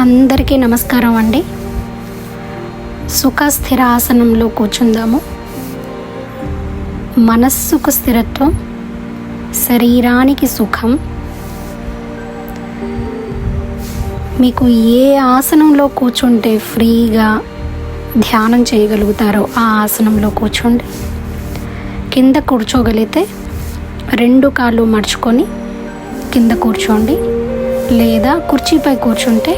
అందరికీ నమస్కారం అండి. సుఖ స్థిరాసనంలో కూర్చుందాము. మనస్సుకు స్థిరత్వం, శరీరానికి సుఖం. మీకు ఏ ఆసనంలో కూర్చుంటే ఫ్రీగా ధ్యానం చేయగలుగుతారో ఆ ఆసనంలో కూర్చోండి. కింద కూర్చోగలిగితే 2 కాళ్ళు మడుచుకొని కింద కూర్చోండి, లేదా కుర్చీపై కూర్చుంటే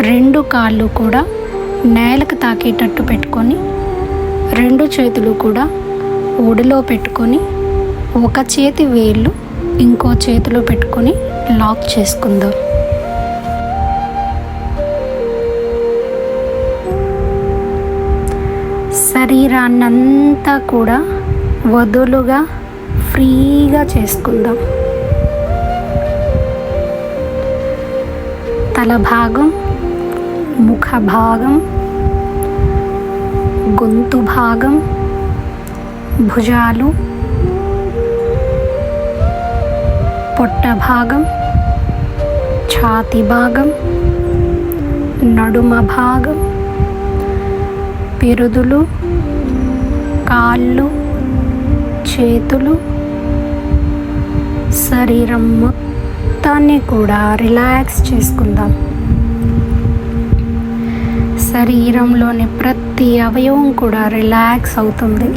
2 కాళ్ళు కూడా నేలకు తాకేటట్టు పెట్టుకొని 2 చేతులు కూడా ఒడిలో పెట్టుకొని ఒక చేతి వేళ్ళు ఇంకో చేతిలో పెట్టుకొని లాక్ చేసుకుందాం. శరీరాన్నంతా కూడా వదులుగా ఫ్రీగా చేసుకుందాం. తల భాగం, ముఖ భాగం, గొంతు భాగం, భుజాలు, పొట్ట భాగం, ఛాతీ భాగం, నడుమ భాగం, పిరుదులు, కాళ్ళు, చేతులు, శరీరం మొత్తాన్ని కూడా రిలాక్స్ చేసుకుందాం. శరీరంలోని ప్రతి అవయవం కూడా రిలాక్స్ అవుతుంది.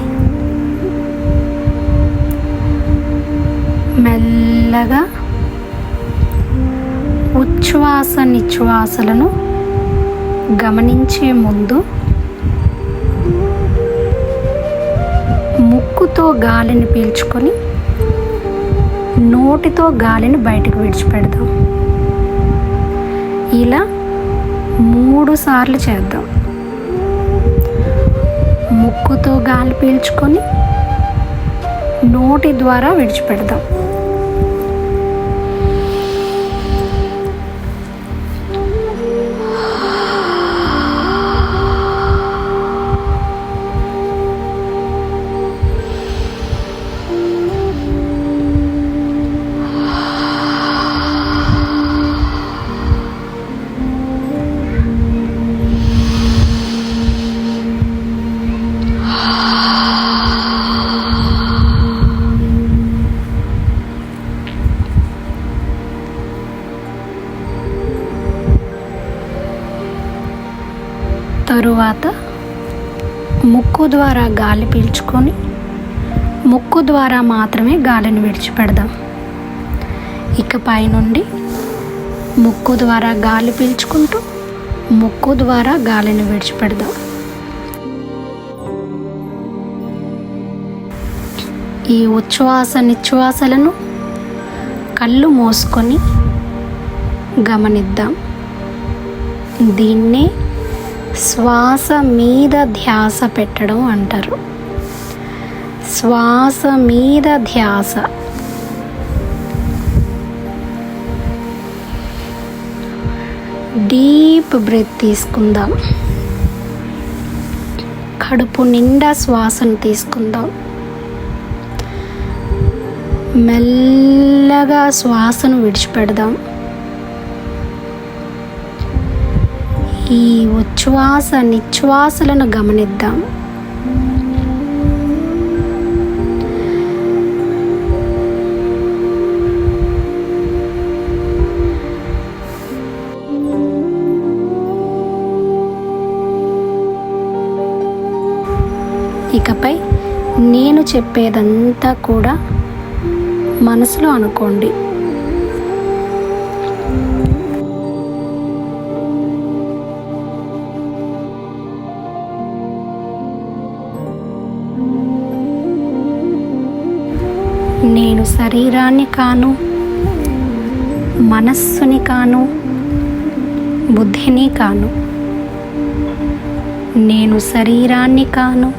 మెల్లగా ఉచ్ఛ్వాస నిశ్వాసలను గమనించే ముందు ముక్కుతో గాలిని పీల్చుకొని నోటితో గాలిని బయటకు విడిచిపెడదాం. ఇలా 3 సార్లు చేద్దాం. ముక్కుతో గాలి పీల్చుకొని నోటి ద్వారా విడిచిపెడదాం. తరువాత ముక్కు ద్వారా గాలి పీల్చుకొని ముక్కు ద్వారా మాత్రమే గాలిని విడిచిపెడదాం. ఇకపై నుండి ముక్కు ద్వారా గాలి పీల్చుకుంటూ ముక్కు ద్వారా గాలిని విడిచిపెడదాం. ఈ ఉచ్ఛ్వాస నిశ్వాసలను కళ్ళు మూసుకొని గమనిద్దాం. దీన్నే శ్వాస మీద ధ్యాస పెట్టడం అంటారు. శ్వాస మీద ధ్యాస. డీప్ బ్రెత్ తీసుకుందాం. కడుపు నిండా శ్వాసను తీసుకుందాం. మెల్లగా శ్వాసను విడిచిపెడదాం. ఈ ఉచ్ఛ్వాస నిశ్వాసలను గమనిద్దాం. ఇకపై నేను చెప్పేదంతా కూడా మనసులో అనుకోండి. నేను శరీరాన్ని కాను, మనస్సుని కాను, బుద్ధిని కాను. నేను శరీరాన్ని కాను,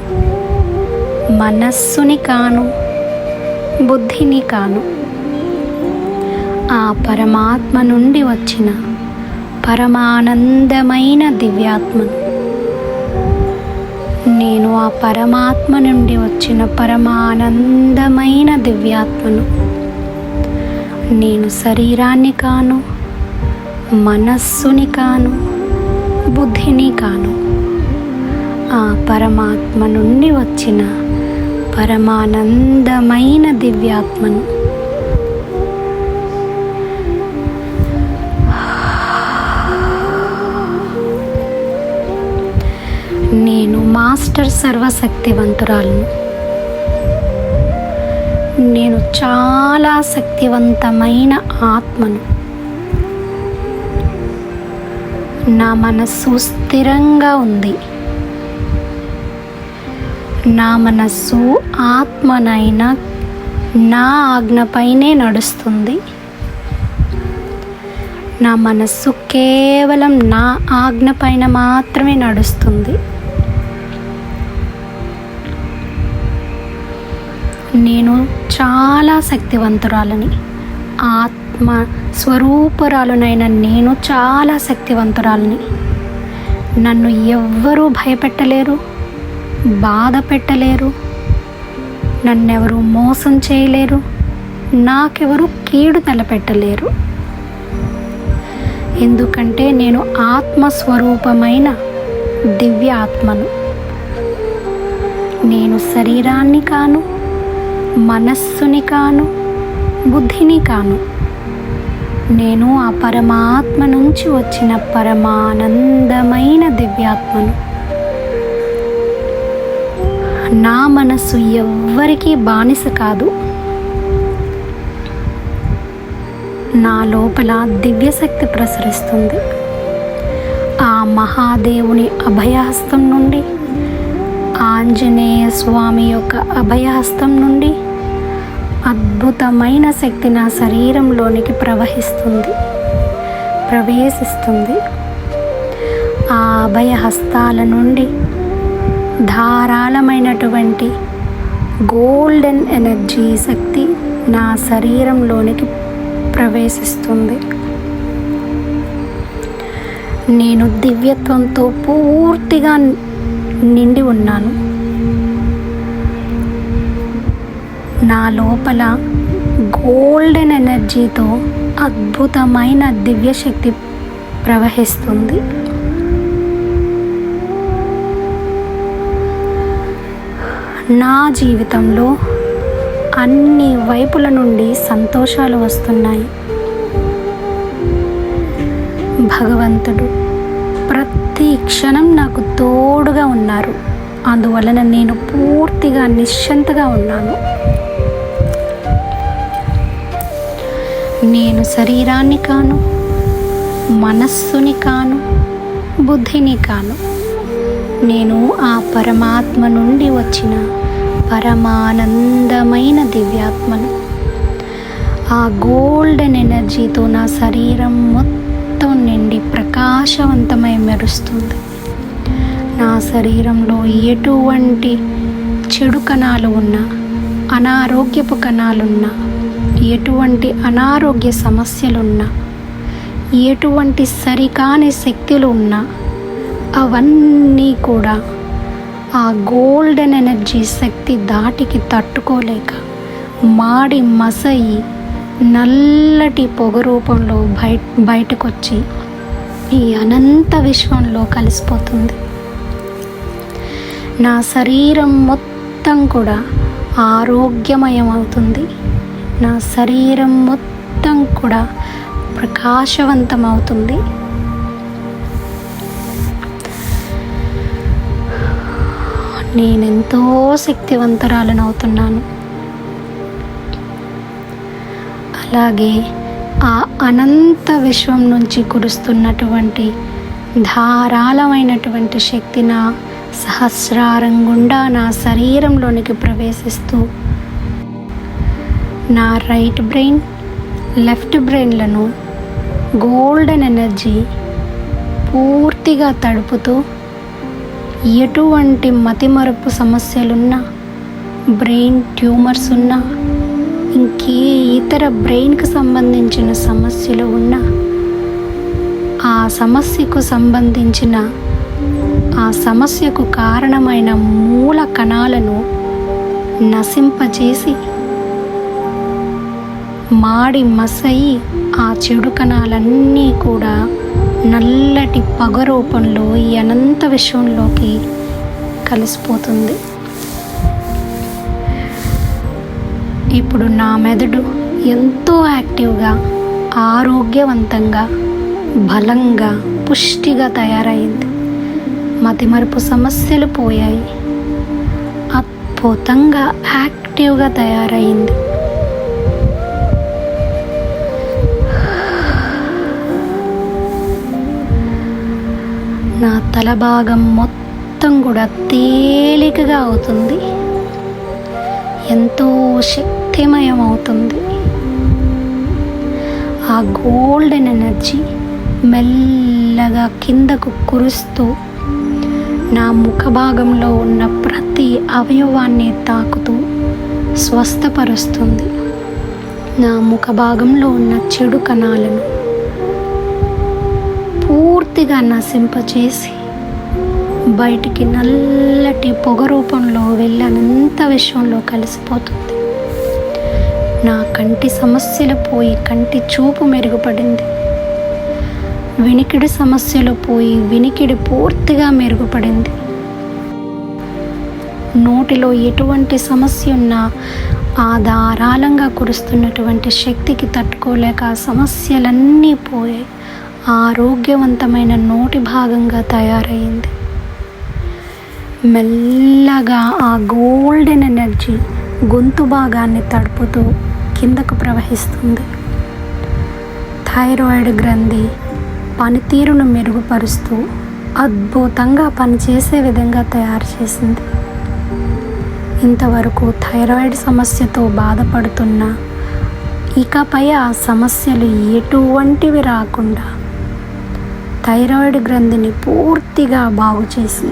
మనస్సుని కాను, బుద్ధిని కాను. ఆ పరమాత్మ నుండి వచ్చిన పరమానందమైన దివ్యాత్మను. నేను ఆ పరమాత్మ నుండి వచ్చిన పరమానందమైన దివ్యాత్మను. నేను శరీరాన్ని కాను, మనస్సుని కాను, బుద్ధిని కాను. ఆ పరమాత్మ నుండి వచ్చిన పరమానందమైన దివ్యాత్మను. నేను మాస్టర్ సర్వశక్తివంతురాలను. నేను చాలా శక్తివంతమైన ఆత్మను. నా మనస్సు స్థిరంగా ఉంది. నా మనస్సు ఆత్మనైన నా ఆజ్ఞపైనే నడుస్తుంది. నా మనస్సు కేవలం నా ఆజ్ఞపైన మాత్రమే నడుస్తుంది. నేను చాలా శక్తివంతురాలని. ఆత్మ స్వరూపురాలునైన నేను చాలా శక్తివంతురాలని. నన్ను ఎవ్వరూ భయపెట్టలేరు, బాధ పెట్టలేరు, నన్నెవరూ మోసం చేయలేరు, నాకెవరూ కీడు తలపెట్టలేరు. ఎందుకంటే నేను ఆత్మస్వరూపమైన దివ్య ఆత్మను. నేను శరీరాన్ని కాను, మనస్సుని కాను, బుద్ధిని కాను. నేను ఆ పరమాత్మ నుంచి వచ్చిన పరమానందమైన దివ్యాత్మను. నా మనస్సు ఎవ్వరికీ బానిస కాదు. నా లోపల దివ్యశక్తి ప్రసరిస్తుంది. ఆ మహాదేవుని అభయహస్తం నుండి, ఆంజనేయ స్వామి యొక్క అభయహస్తం నుండి అద్భుతమైన శక్తి నా శరీరంలోనికి ప్రవేశిస్తుంది. ఆ అభయహస్తాల నుండి ధారాళమైనటువంటి గోల్డెన్ ఎనర్జీ శక్తి నా శరీరంలోనికి ప్రవేశిస్తుంది. నేను దివ్యత్వంతో పూర్తిగా నిండి ఉన్నాను. నా లోపల గోల్డెన్ ఎనర్జీతో అద్భుతమైన దివ్యశక్తి ప్రవహిస్తుంది. నా జీవితంలో అన్ని వైపుల నుండి సంతోషాలు వస్తున్నాయి. భగవంతుడు ప్రతి క్షణం నాకు తోడుగా ఉన్నారు. అందువలన నేను పూర్తిగా నిశ్చింతగా ఉన్నాను. నేను శరీరాన్ని కాను, మనస్సుని కాను, బుద్ధిని కాను. నేను ఆ పరమాత్మ నుండి వచ్చిన పరమానందమైన దివ్యాత్మను. ఆ గోల్డెన్ ఎనర్జీతో నా శరీరం మొత్తం నిండి ప్రకాశవంతమై మెరుస్తుంది. నా శరీరంలో ఎటువంటి చెడు కణాలు ఉన్నా, అనారోగ్యపు కణాలున్నా, ఎటువంటి అనారోగ్య సమస్యలున్నా, ఎటువంటి సరికాని శక్తులు ఉన్నా అవన్నీ కూడా ఆ గోల్డెన్ ఎనర్జీ శక్తి దాటికి తట్టుకోలేక మాడి మసయి నల్లటి పొగ రూపంలో బయటకొచ్చి ఈ అనంత విశ్వంలో కలిసిపోతుంది. నా శరీరం మొత్తం కూడా ఆరోగ్యమయం అవుతుంది. నా శరీరం మొత్తం కూడా ప్రకాశవంతం అవుతుంది. నేనెంతో శక్తివంతురాలను అవుతున్నాను. అలాగే ఆ అనంత విశ్వం నుంచి కురుస్తున్నటువంటి ధారాళమైనటువంటి శక్తి నా సహస్రారం గుండా నా శరీరంలోనికి ప్రవేశిస్తూ నా రైట్ బ్రెయిన్, లెఫ్ట్ బ్రెయిన్లను గోల్డెన్ ఎనర్జీ పూర్తిగా తడుపుతూ ఎటువంటి మతిమరుపు సమస్యలున్నా, బ్రెయిన్ ట్యూమర్స్ ఉన్నా, ఇంకే ఇతర బ్రెయిన్కి సంబంధించిన సమస్యలు ఉన్నా, ఆ సమస్యకు కారణమైన మూల కణాలను నశింపచేసి మాడి మసయి ఆ చెడు కణాలన్నీ కూడా నల్లటి పొగ రూపంలో ఈ అనంత విశ్వంలోకి కలిసిపోతుంది. ఇప్పుడు నా మెదడు ఎంతో యాక్టివ్గా, ఆరోగ్యవంతంగా, బలంగా, పుష్టిగా తయారైంది. మతిమరుపు సమస్యలు పోయాయి. అద్భుతంగా యాక్టివ్గా తయారైంది. నా తల భాగం మొత్తం కూడా తేలికగా అవుతుంది. ఎంతో శక్తిమయం అవుతుంది. ఆ గోల్డెన్ ఎనర్జీ మెల్లగా కిందకు కురుస్తూ నా ముఖ భాగంలో ఉన్న ప్రతి అవయవాన్ని తాకుతూ స్వస్థపరుస్తుంది. నా ముఖ భాగంలో ఉన్న చెడు కణాలను పూర్తిగా నశింపచేసి బయటికి నల్లటి పొగ రూపంలో వెళ్ళనంత విశ్వంలో కలిసిపోతుంది. నా కంటి సమస్యలు పోయి కంటి చూపు మెరుగుపడింది. వినికిడి సమస్యలు పోయి వినికిడి పూర్తిగా మెరుగుపడింది. నోటిలో ఎటువంటి సమస్య ఉన్నా ఆ ధారాళంగా కురుస్తున్నటువంటి శక్తికి తట్టుకోలేక ఆ సమస్యలన్నీ పోయాయి. ఆరోగ్యవంతమైన నోటి భాగంగా తయారైంది. మెల్లగా ఆ గోల్డెన్ ఎనర్జీ గొంతు భాగాన్ని తడుపుతూ కిందకు ప్రవహిస్తుంది. థైరాయిడ్ గ్రంథి పనితీరును మెరుగుపరుస్తూ అద్భుతంగా పనిచేసే విధంగా తయారు చేసింది. ఇంతవరకు థైరాయిడ్ సమస్యతో బాధపడుతున్న ఇకపై ఆ సమస్యలు ఎటువంటివి రాకుండా థైరాయిడ్ గ్రంథిని పూర్తిగా బాగు చేసి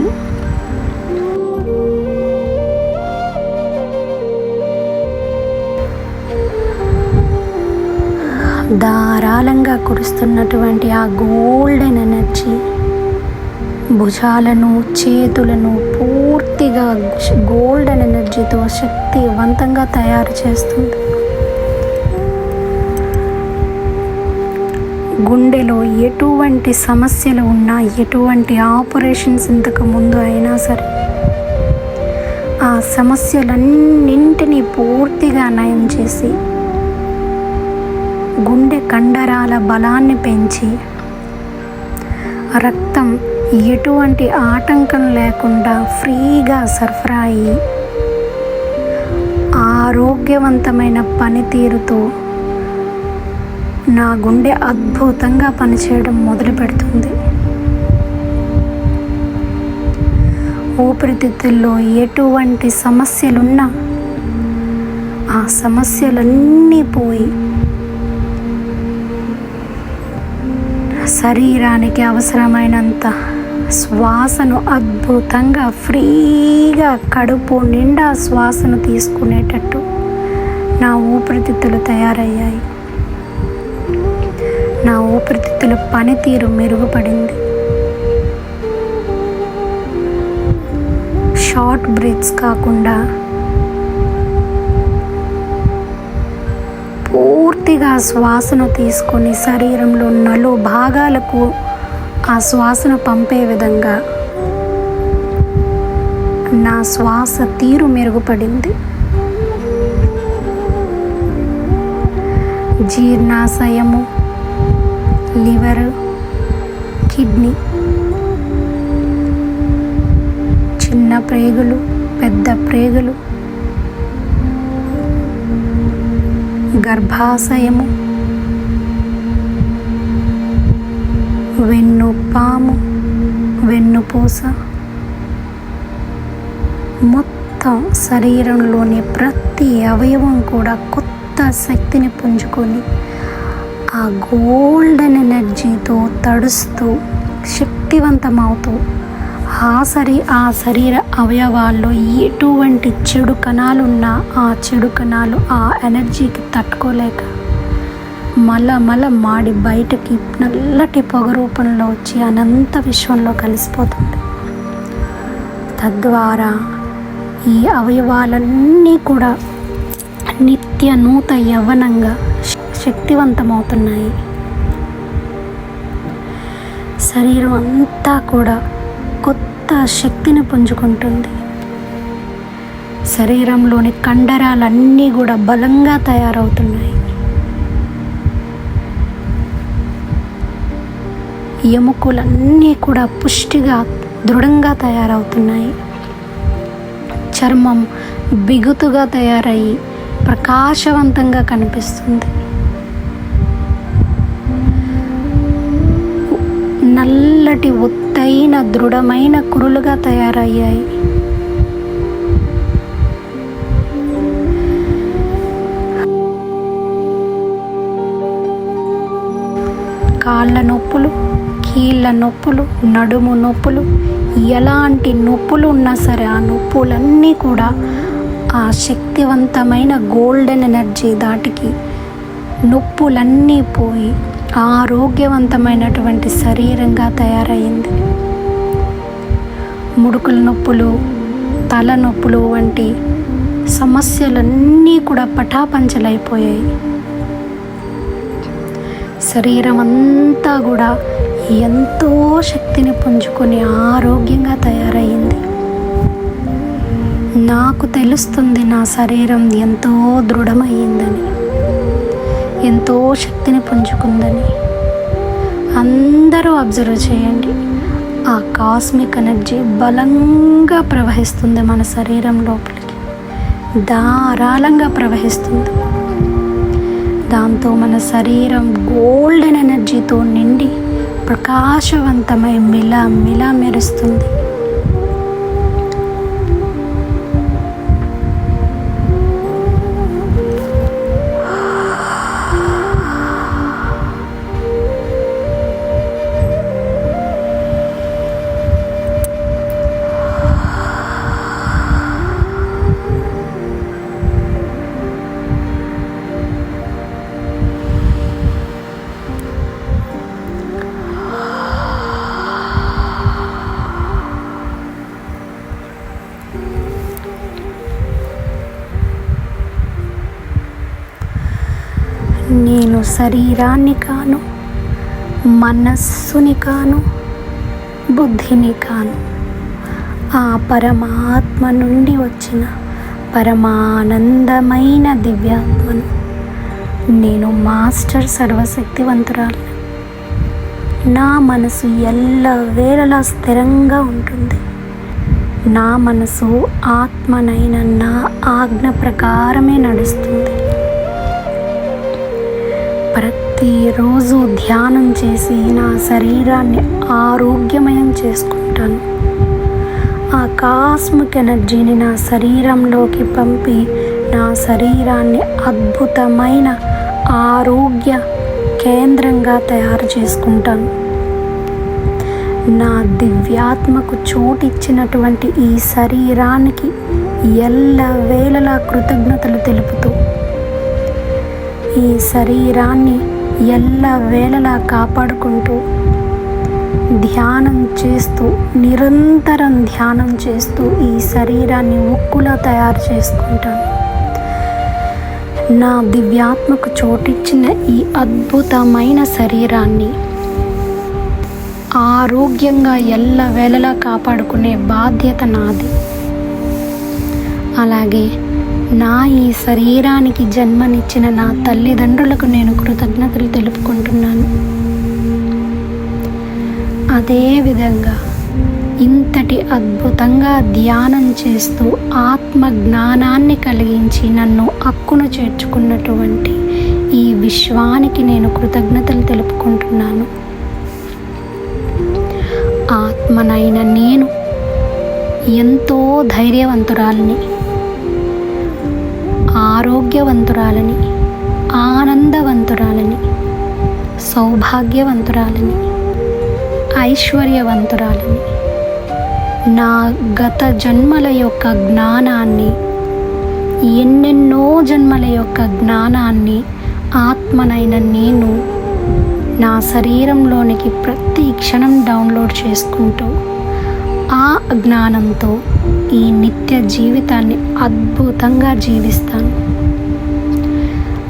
ధారాళంగా కురుస్తున్నటువంటి ఆ గోల్డెన్ ఎనర్జీ భుజాలను, చేతులను పూర్తిగా గోల్డెన్ ఎనర్జీతో శక్తివంతంగా తయారు చేస్తుంది. గుండెలో ఎటువంటి సమస్యలు ఉన్నా, ఎటువంటి ఆపరేషన్స్ ఇంతకు ముందు అయినా సరే ఆ సమస్యలన్నింటినీ పూర్తిగా నయం చేసి గుండె కండరాల బలాన్ని పెంచి రక్తం ఎటువంటి ఆటంకం లేకుండా ఫ్రీగా సరఫరా అయ్యి ఆరోగ్యవంతమైన పనితీరుతో నా గుండె అద్భుతంగా పనిచేయడం మొదలు పెడుతుంది. ఊపిరితిత్తుల్లో ఎటువంటి సమస్యలున్నా ఆ సమస్యలన్నీ పోయి శరీరానికి అవసరమైనంత శ్వాసను అద్భుతంగా ఫ్రీగా కడుపు నిండా శ్వాసను తీసుకునేటట్టు నా ఊపిరితిత్తులు తయారయ్యాయి. నా ఊపిరితిత్తుల పనితీరు మెరుగుపడింది. షార్ట్ బ్రీత్స్ కాకుండా పూర్తిగా శ్వాసను తీసుకొని శరీరంలో నలు భాగాలకు ఆ శ్వాసను పంపే విధంగా నా శ్వాస తీరు మెరుగుపడింది. జీర్ణాశయము, లివర్, కిడ్నీ, చిన్న ప్రేగులు, పెద్ద ప్రేగులు, గర్భాశయము, వెన్నుపాము, వెన్నుపూస, మొత్తం శరీరంలోని ప్రతి అవయవం కూడా కొత్త శక్తిని పుంజుకొని ఆ గోల్డెన్ ఎనర్జీతో తడుస్తూ శక్తివంతమవుతూ ఆ శరీర అవయవాల్లో ఎటువంటి చెడు కణాలున్నా ఆ చెడు కణాలు ఆ ఎనర్జీకి తట్టుకోలేక మల మాడి బయటకి నల్లటి పొగ రూపంలో వచ్చి అనంత విశ్వంలో కలిసిపోతుంది. తద్వారా ఈ అవయవాలన్నీ కూడా నిత్య నూత యవ్వనంగా శక్తివంతమవుతున్నాయి. శరీరం అంతా కూడా కొత్త శక్తిని పుంజుకుంటుంది. శరీరంలోని కండరాలన్నీ కూడా బలంగా తయారవుతున్నాయి. ఎముకలన్నీ కూడా పుష్టిగా దృఢంగా తయారవుతున్నాయి. చర్మం బిగుతుగా తయారయ్యి ప్రకాశవంతంగా కనిపిస్తుంది. నల్లటి ఒత్తైన దృఢమైన కురులుగా తయారయ్యాయి. కాళ్ళ నొప్పులు, కీళ్ళ నొప్పులు, నడుము నొప్పులు, ఎలాంటి నొప్పులు ఉన్నా సరే ఆ నొప్పులన్నీ కూడా ఆ శక్తివంతమైన గోల్డెన్ ఎనర్జీ దాటికి నొప్పులన్నీ పోయి ఆరోగ్యవంతమైనటువంటి శరీరంగా తయారయ్యింది. ముడుకుల నొప్పులు, తలనొప్పులు వంటి సమస్యలన్నీ కూడా పటాపంచలైపోయాయి. శరీరం అంతా కూడా ఎంతో శక్తిని పుంజుకొని ఆరోగ్యంగా తయారయ్యింది. నాకు తెలుస్తుంది నా శరీరం ఎంతో దృఢమయ్యిందని, ఎంతో శక్తిని పుంజుకుందని. అందరూ అబ్జర్వ్ చేయండి. ఆ కాస్మిక్ ఎనర్జీ బలంగా ప్రవహిస్తుంది మన శరీరం లోపలికి, ధారాళంగా ప్రవహిస్తుంది. దాంతో మన శరీరం గోల్డెన్ ఎనర్జీతో నిండి ప్రకాశవంతమై మిలా మెరుస్తుంది. నేను శరీరాన్ని కాను, మనస్సుని కాను, బుద్ధిని కాను. ఆ పరమాత్మ నుండి వచ్చిన పరమానందమైన దివ్యాత్మను. నేను మాస్టర్ సర్వశక్తివంతురాలు. నా మనసు ఎల్లవేళలా స్థిరంగా ఉంటుంది. నా మనసు ఆత్మనైన నా ఆజ్ఞ ప్రకారమే నడుస్తుంది. ప్రతిరోజు ధ్యానం చేసి నా శరీరాన్ని ఆరోగ్యమయం చేసుకుంటాను. ఆ కాస్మిక్ ఎనర్జీని నా శరీరంలోకి పంపి నా శరీరాన్ని అద్భుతమైన ఆరోగ్య కేంద్రంగా తయారు చేసుకుంటాను. నా దివ్యాత్మకు చోటిచ్చినటువంటి ఈ శరీరానికి ఎల్లవేళలా కృతజ్ఞతలు తెలుపుతూ, ఈ శరీరాన్ని ఎల్లవేళలా కాపాడుకుంటూ, ధ్యానం చేస్తూ, నిరంతరం ధ్యానం చేస్తూ ఈ శరీరాన్ని ఉక్కులా తయారు చేసుకుంటాను. నా దివ్యాత్మకు చోటిచ్చిన ఈ అద్భుతమైన శరీరాన్ని ఆరోగ్యంగా ఎల్లవేళలా కాపాడుకునే బాధ్యత నాది. అలాగే నా ఈ శరీరానికి జన్మనిచ్చిన నా తల్లిదండ్రులకు నేను కృతజ్ఞతలు తెలుపుకుంటున్నాను. అదేవిధంగా ఇంతటి అద్భుతంగా ధ్యానం చేస్తూ ఆత్మ జ్ఞానాన్ని కలిగించి నన్ను హక్కును చేర్చుకున్నటువంటి ఈ విశ్వానికి నేను కృతజ్ఞతలు తెలుపుకుంటున్నాను. ఆత్మనైన నేను ఎంతో ధైర్యవంతురాలని, ఆరోగ్యవంతురాలని, ఆనందవంతురాలని, సౌభాగ్యవంతురాలని, ఐశ్వర్యవంతురాలని, నా గత జన్మల యొక్క జ్ఞానాన్ని, ఎన్నెన్నో జన్మల యొక్క జ్ఞానాన్ని ఆత్మనైన నేను నా శరీరంలోనికి ప్రతి క్షణం డౌన్లోడ్ చేసుకుంటూ ఆ జ్ఞానంతో ఈ నిత్య జీవితాన్ని అద్భుతంగా జీవిస్తాను.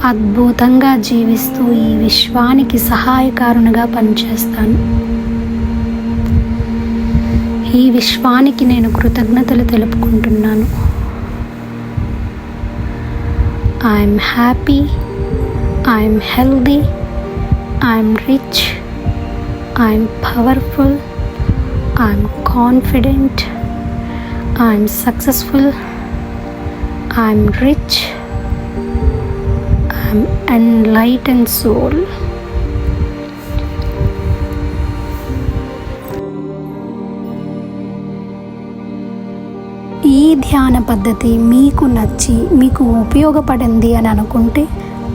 అద్భుతంగా జీవిస్తూ ఈ విశ్వానికి సహాయకారునిగా పనిచేస్తాను. ఈ విశ్వానికి నేను కృతజ్ఞతలు తెలుపుకుంటున్నాను. I'm happy, I'm healthy, I'm rich, I'm powerful, I'm confident, I'm successful, I'm rich, I'm enlightened soul. ఈ ధ్యాన పద్ధతి మీకు నచ్చి మీకు ఉపయోగపడింది అని అనుకుంటే,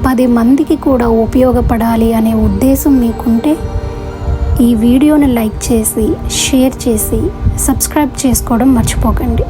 10 మందికి కూడా ఉపయోగపడాలి అనే ఉద్దేశం మీకుంటే ఈ వీడియోని లైక్ చేసి, షేర్ చేసి, సబ్స్క్రైబ్ చేసుకోవడం మర్చిపోకండి.